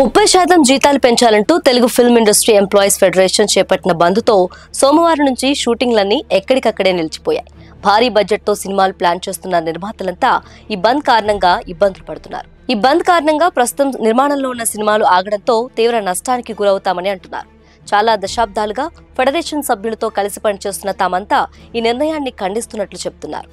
30% జీతాలు పెంచాలంటూ Telugu film industry employees federation చేపట్టిన బంద్తో సోమవారం నుంచి షూటింగ్లన్నీ ఎక్కడికక్కడే నిలిచిపోయాయి. భారీ బడ్జెట్తో సినిమాలు ప్లాన్ చేస్తున్న నిర్మాతలంతా ఈ బంద్ కారణంగా ఇబ్బందులు పడుతున్నారు. ఈ బంద్ కారణంగా ప్రస్తుతం నిర్మాణంలో ఉన్న సినిమాలు ఆగడంతో తీవ్ర నష్టానికి గురవుతామని అంటున్నారు. చాలా దశాబ్దాలుగా ఫెడరేషన్ సభ్యులతో కలిసి పనిచేస్తున్న తామంతా ఈ నిర్ణయాన్ని ఖండిస్తున్నట్లు చెబుతున్నారు.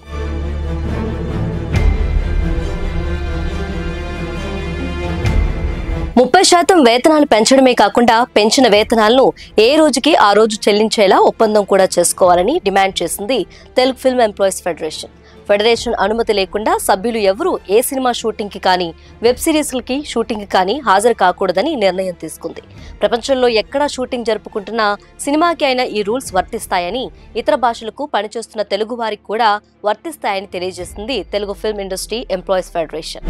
30% వేతనాలు పెంచడమే కాకుండా పెంచిన వేతనాలను ఏ రోజుకి ఆ రోజు చెల్లించేలా ఒప్పందం కూడా చేసుకోవాలని డిమాండ్ చేసింది Telugu film employees federation. Federation అనుమతి లేకుండా సభ్యులు ఎవరూ ఏ సినిమా షూటింగ్ కి కానీ వెబ్ సిరీస్లకి షూటింగ్ కి కానీ హాజరు కాకూడదని నిర్ణయం తీసుకుంది. ప్రపంచంలో ఎక్కడా షూటింగ్ జరుపుకుంటున్నా సినిమాకి అయినా ఈ రూల్స్ వర్తిస్తాయని, ఇతర భాషలకు పనిచేస్తున్న తెలుగు వారికి కూడా వర్తిస్తాయని తెలియజేసింది Telugu film industry employees federation.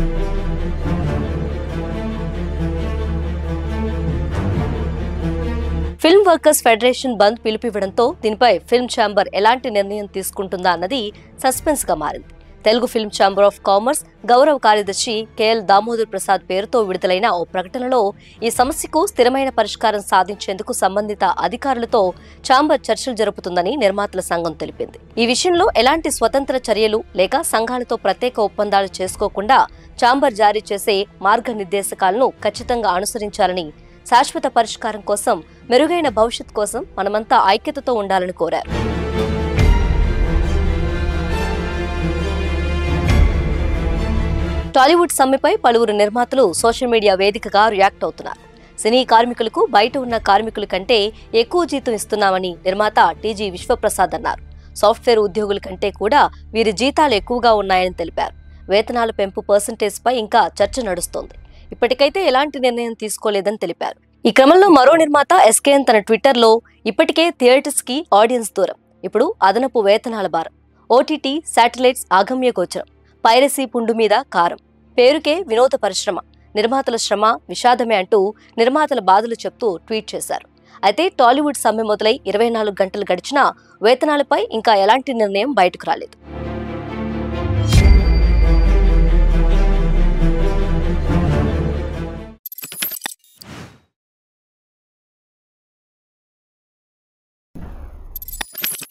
Film workers federation bandh పిలుపివ్వడంతో దీనిపై ఫిల్మ్ ఛాంబర్ ఎలాంటి నిర్ణయం తీసుకుంటుందా అన్నది సస్పెన్స్ గా మారింది. Telugu film chamber of commerce గౌరవ కార్యదర్శి కెఎల్ దామోదర్ ప్రసాద్ పేరుతో విడుదలైన ఓ ప్రకటనలో ఈ సమస్యకు స్థిరమైన పరిష్కారం సాధించేందుకు సంబంధిత అధికారులతో ఛాంబర్ చర్చలు జరుపుతుందని నిర్మాతల సంఘం తెలిపింది. ఈ విషయంలో ఎలాంటి స్వతంత్ర చర్యలు లేక సంఘాలతో ప్రత్యేక ఒప్పందాలు చేసుకోకుండా ఛాంబర్ జారీ చేసే మార్గనిర్దేశకాలను ఖచ్చితంగా అనుసరించాలని, శాశ్వత పరిష్కారం కోసం, మెరుగైన భవిష్యత్ కోసం మనమంతా ఐక్యతతో ఉండాలని కోరారు. టాలీవుడ్ సమ్మెపై పలువురు నిర్మాతలు సోషల్ మీడియా వేదికగా రియాక్ట్ అవుతున్నారు. సినీ కార్మికులకు బయట ఉన్న కార్మికుల కంటే ఎక్కువ జీతం ఇస్తున్నామని నిర్మాత టీజీ విశ్వప్రసాద్ అన్నారు. సాఫ్ట్వేర్ ఉద్యోగుల కంటే కూడా వీరి జీతాలు ఎక్కువగా ఉన్నాయని తెలిపారు. వేతనాల పెంపు పర్సెంటేజ్ పై ఇంకా చర్చ నడుస్తోంది. ఇప్పటికైతే ఎలాంటి నిర్ణయం తీసుకోలేదని తెలిపారు. ఈ క్రమంలో మరో నిర్మాత ఎస్కేఎన్ తన ట్విట్టర్లో ఇప్పటికే థియేటర్స్ కి ఆడియన్స్ దూరం, ఇప్పుడు అదనపు వేతనాల భారం, ఓటీటీ శాటిలైట్స్ ఆగమ్య గోచరం, పైరసీ పుండు మీద కారం, పేరుకే వినోద పరిశ్రమ, నిర్మాతల శ్రమ విషాదమే అంటూ నిర్మాతల బాధలు చెప్తూ ట్వీట్ చేశారు. అయితే టాలీవుడ్ సమ్మె మొదలై 24 గంటలు గడిచినా వేతనాలపై ఇంకా ఎలాంటి నిర్ణయం బయటకు రాలేదు.